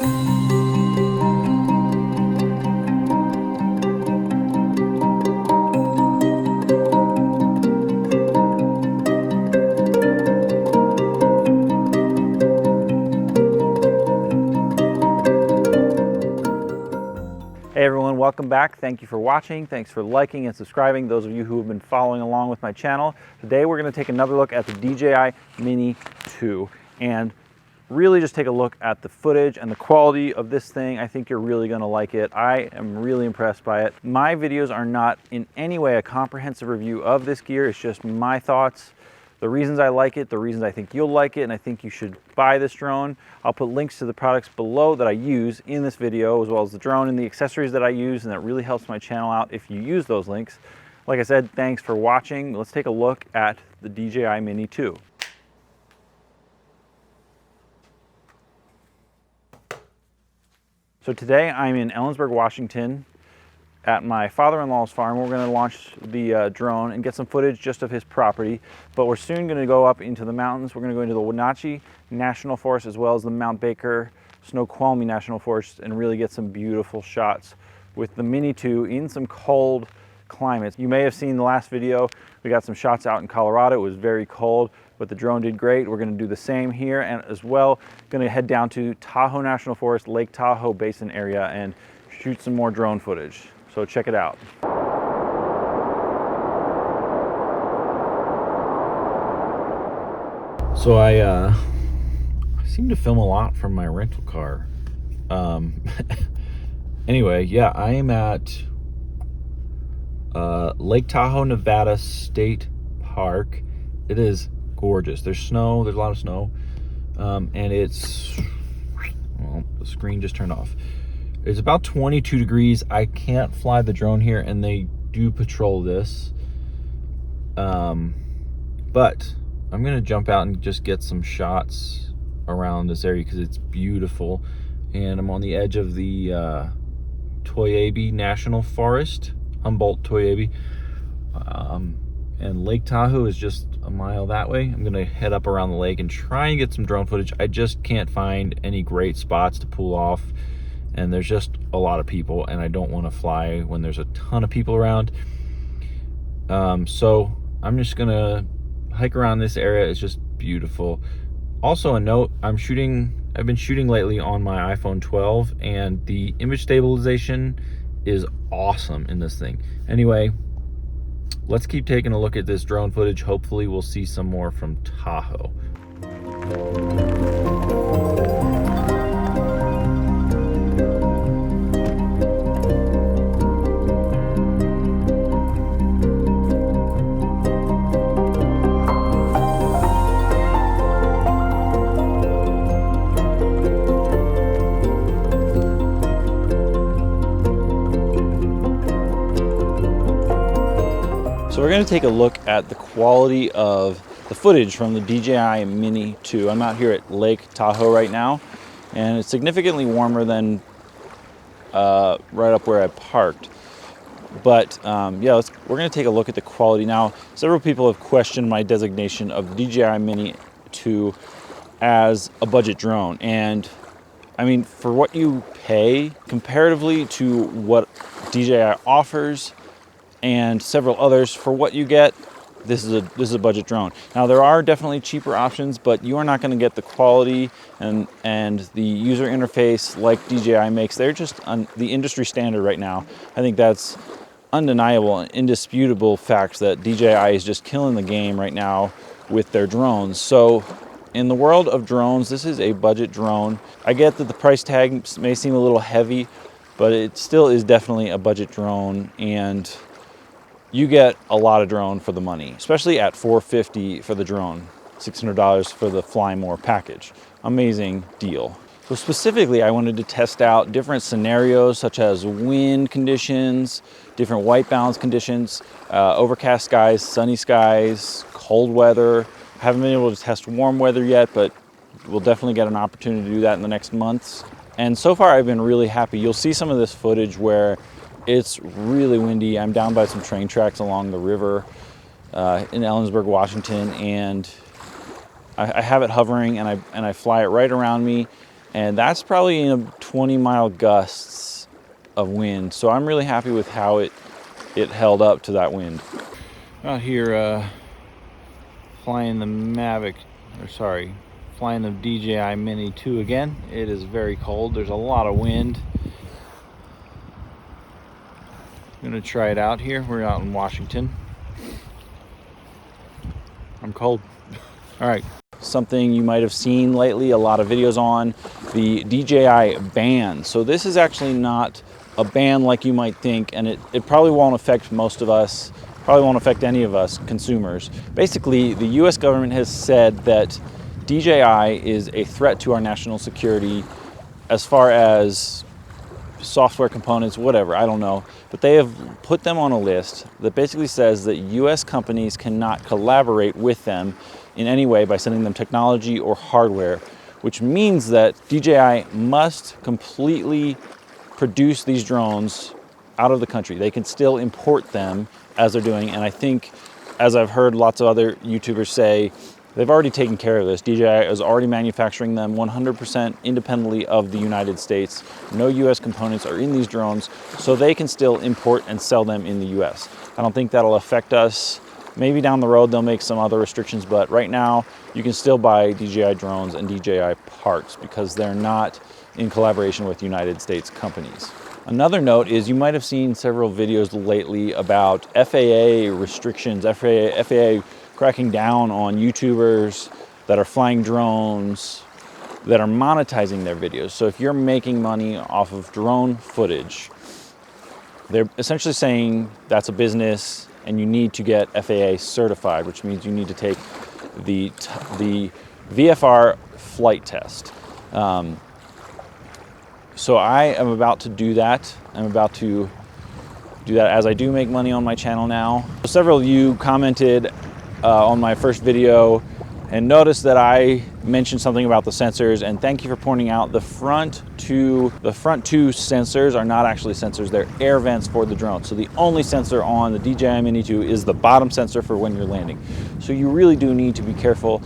Hey everyone, welcome back. Thank you for watching. Thanks for liking and subscribing, those of you who have been following along with my channel. Today we're going to take another look at the DJI Mini 2 and really just take a look at the footage and the quality of this thing. I think you're really going to like it. I am really impressed by it. My videos are not in any way a comprehensive review of this gear. It's just my thoughts, the reasons I like it, the reasons I think you'll like it, and I think you should buy this drone. I'll put links to the products below that I use in this video, as well as the drone and the accessories that I use, and that really helps my channel out if you use those links. Like I said, thanks for watching. Let's take a look at the DJI Mini 2. So today I'm in Ellensburg, Washington, at my father-in-law's farm. We're going to launch the drone and get some footage just of his property, but we're soon going to go up into the mountains. We're going to go into the Wenatchee National Forest as well as the Mount Baker Snoqualmie National Forest and really get some beautiful shots with the Mini 2 in some cold climates. You may have seen the last video. We got some shots out in Colorado. It was very cold, but the drone did great. We're going to do the same here, and as well going to head down to Tahoe National Forest, Lake Tahoe Basin area, and shoot some more drone footage. So check it out. So I seem to film a lot from my rental car. Anyway, yeah, I am at Lake Tahoe, Nevada State Park. It is gorgeous. There's snow, there's a lot of snow, and it's, well, the screen just turned off. It's about 22 degrees. I can't fly the drone here, and they do patrol this. But I'm gonna jump out and just get some shots around this area because it's beautiful. And I'm on the edge of the Toyabe National Forest, Humboldt-Toyabe. And Lake Tahoe is just a mile that way. I'm gonna head up around the lake and try and get some drone footage. I just can't find any great spots to pull off. And there's just a lot of people, and I don't want to fly when there's a ton of people around. So I'm just gonna hike around this area. It's just beautiful. Also a note, I've been shooting lately on my iPhone 12, and the image stabilization is awesome in this thing. Anyway, let's keep taking a look at this drone footage. Hopefully we'll see some more from Tahoe. So we're going to take a look at the quality of the footage from the DJI Mini 2. I'm out here at Lake Tahoe right now, and it's significantly warmer than right up where I parked. But yeah, we're going to take a look at the quality. Now, several people have questioned my designation of the DJI Mini 2 as a budget drone. And I mean, for what you pay comparatively to what DJI offers, and several others, for what you get, this is a budget drone. Now there are definitely cheaper options, but you are not going to get the quality and the user interface like DJI makes. They're just the industry standard right now. I think that's undeniable and indisputable facts that DJI is just killing the game right now with their drones. So in the world of drones, this is a budget drone. I get that the price tag may seem a little heavy, but it still is definitely a budget drone, and you get a lot of drone for the money, especially at $450 for the drone, $600 for the Fly More package. Amazing deal. So specifically, I wanted to test out different scenarios such as wind conditions, different white balance conditions, overcast skies, sunny skies, cold weather. I haven't been able to test warm weather yet, but we'll definitely get an opportunity to do that in the next months. And so far, I've been really happy. You'll see some of this footage where it's really windy. I'm down by some train tracks along the river in Ellensburg, Washington, and I have it hovering, and I fly it right around me, and that's probably in 20-mile gusts of wind. So I'm really happy with how it held up to that wind. Out here flying the flying the DJI Mini 2 again. It is very cold. There's a lot of wind. I'm gonna try it out here. We're out in Washington. I'm cold. All right. Something you might have seen lately, a lot of videos on the DJI band. So this is actually not a ban like you might think, and it probably won't affect most of us, probably won't affect any of us consumers. Basically, the US government has said that DJI is a threat to our national security as far as software components, whatever, I don't know. But they have put them on a list that basically says that US companies cannot collaborate with them in any way by sending them technology or hardware, which means that DJI must completely produce these drones out of the country. They can still import them as they're doing, and I think, as I've heard lots of other YouTubers say, they've already taken care of this. DJI is already manufacturing them 100% independently of the United States. No US components are in these drones, so they can still import and sell them in the US. I don't think that'll affect us. Maybe down the road they'll make some other restrictions, but right now you can still buy DJI drones and DJI parts because they're not in collaboration with United States companies. Another note is you might have seen several videos lately about FAA restrictions, FAA cracking down on YouTubers that are flying drones, that are monetizing their videos. So if you're making money off of drone footage, they're essentially saying that's a business and you need to get FAA certified, which means you need to take the VFR flight test. So I am about to do that. I'm about to do that as I do make money on my channel now. Several of you commented on my first video and noticed that I mentioned something about the sensors, and thank you for pointing out the front two sensors are not actually sensors, they're air vents for the drone. So the only sensor on the DJI Mini 2 is the bottom sensor for when you're landing. So you really do need to be careful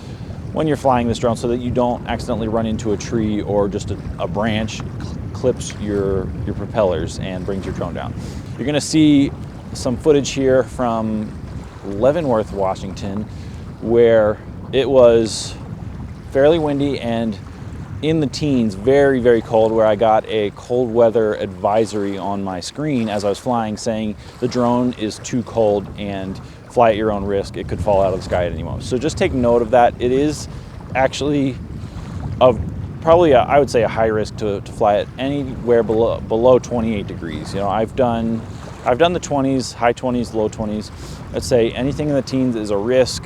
when you're flying this drone so that you don't accidentally run into a tree or just a branch clips your propellers and brings your drone down. You're gonna see some footage here from Leavenworth, Washington, where it was fairly windy and in the teens, very, very cold, where I got a cold weather advisory on my screen as I was flying saying the drone is too cold and fly at your own risk. It could fall out of the sky at any moment. So just take note of that. It is actually probably I would say a high risk to fly at anywhere below 28 degrees. You know, I've done the 20s, high 20s, low 20s. Let's say anything in the teens is a risk.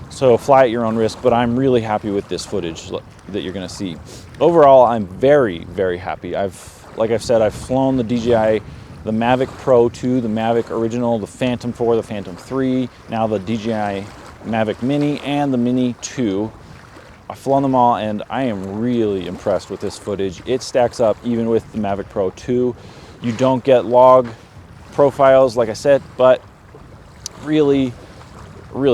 So fly at your own risk, but I'm really happy with this footage that you're gonna see. Overall, I'm very, very happy. Like I've said, I've flown the DJI, the Mavic Pro 2, the Mavic Original, the Phantom 4, the Phantom 3, now the DJI Mavic Mini and the Mini 2. I've flown them all and I am really impressed with this footage. It stacks up even with the Mavic Pro 2. You don't get log profiles, like I said, but really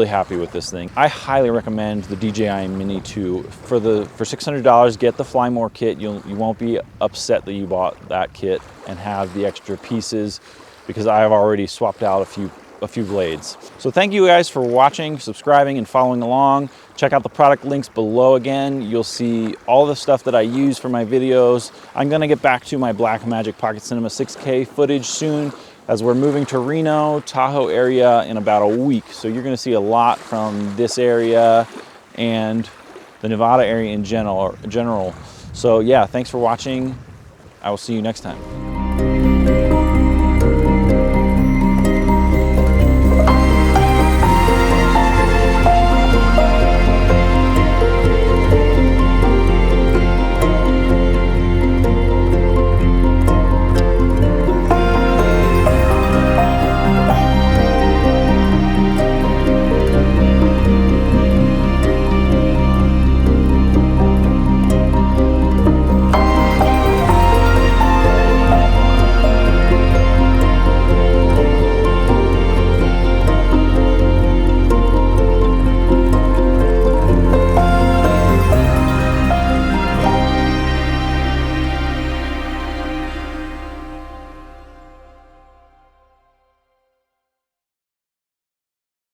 happy with this thing. I highly recommend the DJI Mini 2. For $600, get the Fly More kit. You won't be upset that you bought that kit and have the extra pieces because I have already swapped out a few blades. So thank you guys for watching, subscribing, and following along. Check out the product links below again. You'll see all the stuff that I use for my videos. I'm gonna get back to my Blackmagic Pocket Cinema 6K footage soon, as we're moving to Reno, Tahoe area in about a week. So you're gonna see a lot from this area and the Nevada area in general. So yeah, thanks for watching. I will see you next time.